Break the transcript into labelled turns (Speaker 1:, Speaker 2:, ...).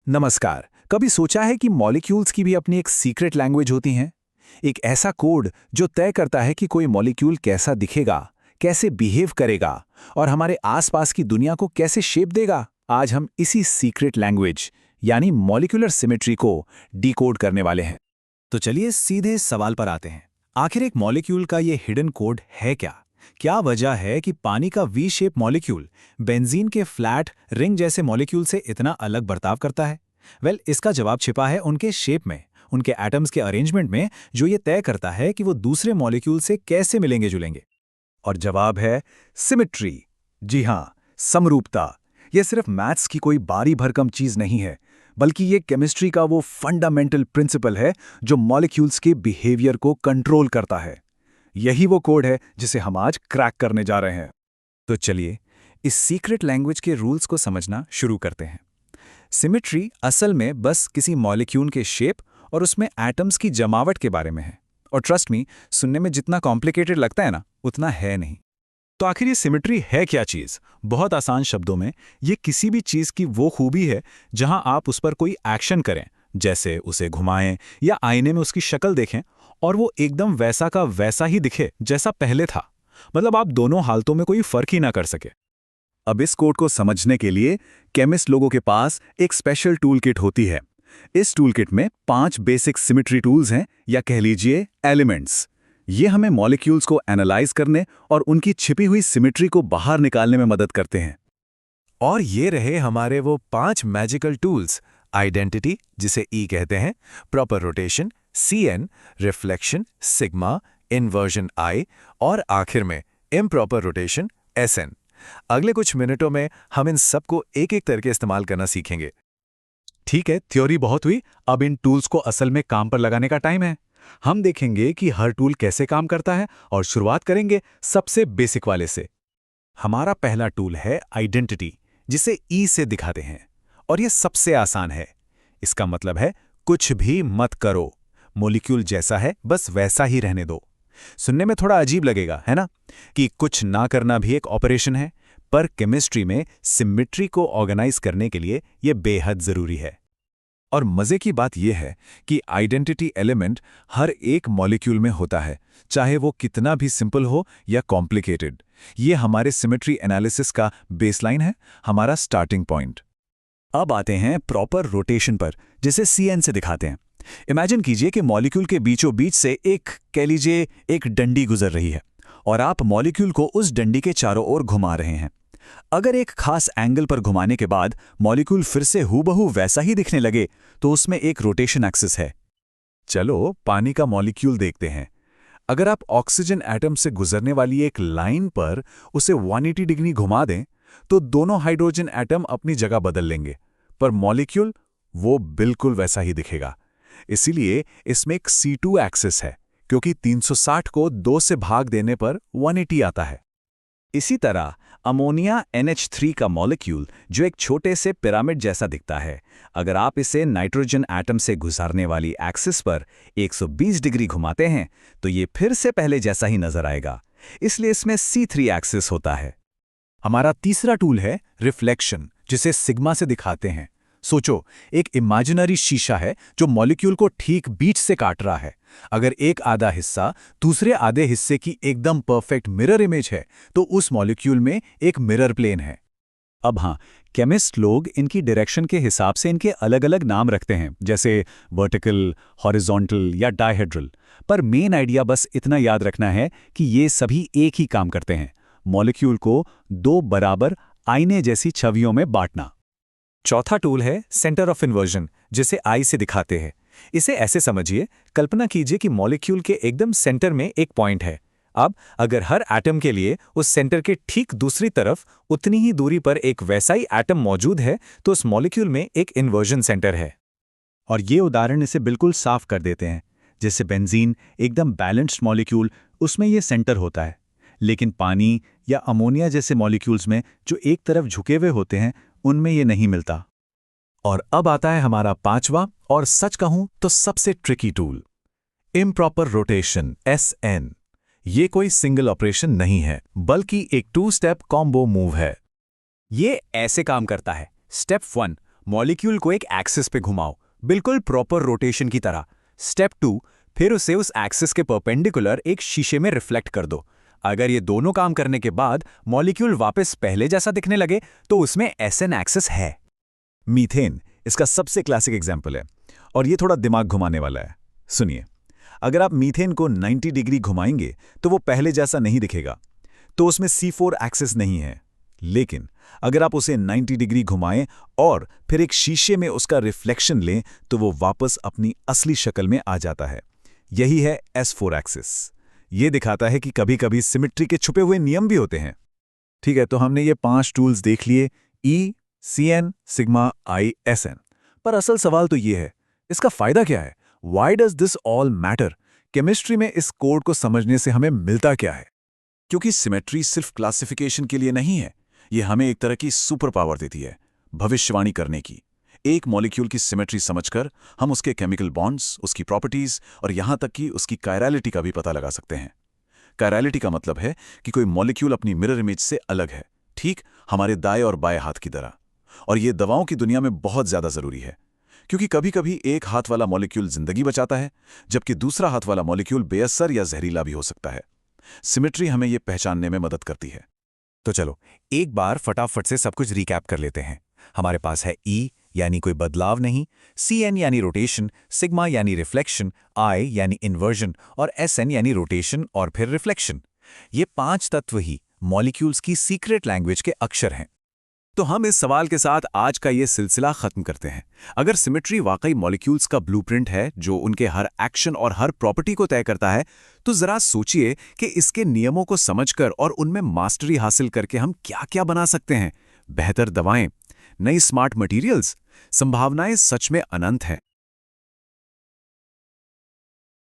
Speaker 1: नमस्कार। कभी सोचा है कि मॉलिक्यूल्स की भी अपनी एक सीक्रेट लैंग्वेज होती है? एक ऐसा कोड जो तय करता है कि कोई मॉलिक्यूल कैसा दिखेगा, कैसे बिहेव करेगा और हमारे आसपास की दुनिया को कैसे शेप देगा। आज हम इसी सीक्रेट लैंग्वेज यानी मॉलिक्यूलर सिमेट्री को डिकोड करने वाले हैं।
Speaker 2: तो चलिए सीधे सवाल पर आते हैं। आखिर एक मॉलिक्यूल का ये हिडन कोड है क्या? क्या वजह है कि पानी का वी शेप मॉलिक्यूल बेंजीन के फ्लैट रिंग जैसे मॉलिक्यूल से इतना अलग बर्ताव करता है? इसका जवाब छिपा है उनके शेप में, उनके एटम्स के अरेंजमेंट में, जो ये तय करता है कि वो दूसरे मॉलिक्यूल से कैसे मिलेंगे जुलेंगे।
Speaker 1: और जवाब है सिमेट्री। जी हाँ, समरूपता। यह सिर्फ मैथ्स की कोई बारी भरकम चीज नहीं है, बल्कि ये केमिस्ट्री का वो फंडामेंटल प्रिंसिपल है जो मॉलिक्यूल्स के बिहेवियर को कंट्रोल करता है। यही वो कोड है जिसे हम आज क्रैक करने जा रहे हैं।
Speaker 2: तो चलिए इस सीक्रेट लैंग्वेज के रूल्स को समझना शुरू करते हैं। सिमेट्री असल में बस किसी मॉलिक्यूल के शेप और उसमें एटम्स की जमावट के बारे में है। और ट्रस्ट मी, सुनने में जितना कॉम्प्लिकेटेड लगता है ना, उतना है नहीं।
Speaker 1: तो आखिर ये सिमेट्री है क्या चीज? बहुत आसान शब्दों में, ये किसी भी चीज की वो खूबी है जहां आप उस पर कोई एक्शन करें, जैसे उसे घुमाएं या आईने में उसकी शक्ल देखें, और वो एकदम वैसा का वैसा ही दिखे जैसा पहले था। मतलब आप दोनों हालतों में कोई फर्क ही ना कर सके। अब इस कोड को समझने के लिए केमिस्ट लोगों के पास एक स्पेशल टूल किट होती है। इस टूल किट में 5 बेसिक सिमेट्री टूल्स हैं, या कह लीजिए एलिमेंट्स। ये हमें मॉलिक्यूल्स को एनालाइज करने और उनकी छिपी हुई सिमेट्री को बाहर निकालने में मदद करते हैं।
Speaker 2: और ये रहे हमारे वो 5 मैजिकल टूल्स। आइडेंटिटी, जिसे ई कहते हैं, proper rotation CN, reflection sigma, inversion I, और आखिर में इम्प्रॉपर रोटेशन SN। अगले कुछ मिनटों में हम इन सबको एक एक करके इस्तेमाल करना सीखेंगे।
Speaker 1: ठीक है, थ्योरी बहुत हुई। अब इन टूल्स को असल में काम पर लगाने का टाइम है। हम देखेंगे कि हर टूल कैसे काम करता है और शुरुआत करेंगे सबसे बेसिक वाले से। हमारा पहला टूल है आइडेंटिटी, जिसे ई से दिखाते हैं। और यह सबसे आसान है। इसका मतलब है कुछ भी मत करो, मॉलिक्यूल जैसा है बस वैसा ही रहने दो। सुनने में थोड़ा अजीब लगेगा, है ना, कि कुछ ना करना भी एक ऑपरेशन है, पर केमिस्ट्री में सिमेट्री को ऑर्गेनाइज करने के लिए यह बेहद जरूरी है। और मजे की बात यह है कि आइडेंटिटी एलिमेंट हर एक मॉलिक्यूल में होता है, चाहे वो कितना भी सिंपल हो या कॉम्प्लिकेटेड। ये हमारे सिमेट्री एनालिसिस का बेसलाइन है, हमारा स्टार्टिंग पॉइंट। अब आते हैं प्रॉपर रोटेशन पर, जिसे CN से दिखाते हैं। इमेजिन कीजिए कि मॉलिक्यूल के बीचों बीच से कह लीजिए एक डंडी गुजर रही है, और आप मॉलिक्यूल को उस डंडी के चारों ओर घुमा रहे हैं। अगर एक खास एंगल पर घुमाने के बाद मॉलिक्यूल फिर से हूबहू वैसा ही दिखने लगे, तो उसमें एक रोटेशन एक्सिस है। चलो पानी का मॉलिक्यूल देखते हैं। अगर आप ऑक्सीजन एटम से गुजरने वाली एक लाइन पर उसे 180 डिग्री घुमा दें, तो दोनों हाइड्रोजन एटम अपनी जगह बदल लेंगे, पर मॉलिक्यूल वो बिल्कुल वैसा ही दिखेगा। इसीलिए इसमें एक C2 एक्सिस है, क्योंकि 360 को 2 से भाग देने पर 180 आता है। इसी तरह अमोनिया NH3 का मॉलिक्यूल, जो एक छोटे से पिरामिड जैसा दिखता है, अगर आप इसे नाइट्रोजन एटम से गुजारने वाली एक्सिस पर 120 डिग्री घुमाते हैं, तो ये फिर से पहले जैसा ही नजर आएगा। इसलिए इसमें C3 एक्सिस होता है। हमारा तीसरा टूल है रिफ्लेक्शन, जिसे सिग्मा से दिखाते हैं। सोचो, एक इमेजिनरी शीशा है जो मॉलिक्यूल को ठीक बीच से काट रहा है। अगर एक आधा हिस्सा दूसरे आधे हिस्से की एकदम परफेक्ट मिरर इमेज है, तो उस मॉलिक्यूल में एक मिरर प्लेन है। अब हाँ, केमिस्ट लोग इनकी डायरेक्शन के हिसाब से इनके अलग अलग नाम रखते हैं, जैसे वर्टिकल, हॉरिजॉन्टल या डायहेड्रल। पर मेन आइडिया बस इतना याद रखना है कि ये सभी एक ही काम करते हैं, मॉलिक्यूल को 2 बराबर आईने जैसी छवियों में बांटना। चौथा टूल है सेंटर ऑफ इन्वर्जन, जिसे I से दिखाते हैं। इसे ऐसे समझिए, कल्पना कीजिए कि मॉलिक्यूल के एकदम सेंटर में एक पॉइंट है। अब अगर हर एटम के लिए उस सेंटर के ठीक दूसरी तरफ उतनी ही दूरी पर एक वैसा ही एटम मौजूद है, तो उस मॉलिक्यूल में एक इन्वर्जन सेंटर है। और ये उदाहरण इसे बिल्कुल साफ कर देते हैं। जैसे बेंजीन एकदम बैलेंस्ड मॉलिक्यूल, उसमें ये सेंटर होता है। लेकिन पानी या अमोनिया जैसे मॉलिक्यूल्स में जो एक तरफ झुके हुए होते हैं, उनमें ये नहीं मिलता। और अब आता है हमारा 5वां और सच कहूं तो सबसे tricky tool, improper rotation SN। ये कोई सिंगल ऑपरेशन नहीं है, बल्कि एक 2 स्टेप कॉम्बो मूव है। ये ऐसे काम करता है। स्टेप 1,
Speaker 2: मॉलिक्यूल को एक एक्सिस पे घुमाओ, बिल्कुल प्रॉपर रोटेशन की तरह। स्टेप 2, फिर उसे उस एक्सिस के परपेंडिकुलर एक शीशे में रिफ्लेक्ट कर दो। अगर ये दोनों काम करने के बाद मॉलिक्यूल वापस पहले जैसा दिखने लगे तो उसमें एसएन एक्सिस है।
Speaker 1: मीथेन इसका सबसे क्लासिक एग्जाम्पल है, और ये थोड़ा दिमाग घुमाने वाला है। सुनिए, अगर आप मीथेन को 90 डिग्री घुमाएंगे तो वो पहले जैसा नहीं दिखेगा, तो उसमें C4 एक्सिस नहीं है। लेकिन अगर आप उसे 90 डिग्री घुमाएं और फिर एक शीशे में उसका रिफ्लेक्शन लें तो वो वापस अपनी असली शक्ल में आ जाता है। यही है S4 एक्सिस। ये दिखाता है कि कभी-कभी सिमेट्री के छुपे हुए नियम भी होते हैं। ठीक है, तो हमने ये 5 टूल्स देख लिए, E, CN, sigma, I, SN। पर असल सवाल तो ये है, इसका फायदा क्या है? Why does this all matter? Chemistry में इस कोड को समझने से हमें मिलता क्या है? क्योंकि सिमेट्री सिर्फ क्लासिफिकेशन के लिए नहीं है, ये हमें एक तरह की सुपर पावर देती है, भविष्यवाणी करने की। एक मॉलिक्यूल की सिमेट्री समझकर हम उसके केमिकल बॉन्ड्स, उसकी प्रॉपर्टीज और यहां तक कि उसकी कायरलिटी का भी पता लगा सकते हैं। कायरलिटी का मतलब है कि कोई मॉलिक्यूल अपनी मिरर इमेज से अलग है, ठीक हमारे दाएं और बाएं हाथ की तरह। और ये दवाओं की दुनिया में बहुत ज्यादा जरूरी है, क्योंकि कभी-कभी एक हाथ वाला मॉलिक्यूल जिंदगी बचाता है, जबकि दूसरा हाथ वाला मॉलिक्यूल बेअसर या जहरीला भी हो सकता है। सिमेट्री हमें ये पहचानने में मदद करती है।
Speaker 2: तो चलो एक बार फटाफट से सब कुछ रिकैप कर लेते हैं। हमारे पास है E यानी कोई बदलाव नहीं, CN यानी रोटेशन, सिग्मा यानी रिफ्लेक्शन, I यानी इन्वर्जन और SN यानी रोटेशन और फिर रिफ्लेक्शन। ये 5 तत्व ही मॉलिक्यूल्स की सीक्रेट लैंग्वेज के अक्षर हैं। तो हम इस सवाल के साथ आज का ये सिलसिला खत्म करते हैं। अगर सिमेट्री वाकई मॉलिक्यूल्स का ब्लूप्रिंट है जो उनके हर एक्शन और हर प्रॉपर्टी को तय करता है, तो जरा सोचिए कि इसके नियमों को समझकर और उनमें मास्टरी हासिल करके हम क्या-क्या बना सकते हैं। बेहतर दवाएं, नई स्मार्ट मटेरियल्स, संभावनाएं सच में अनंत हैं।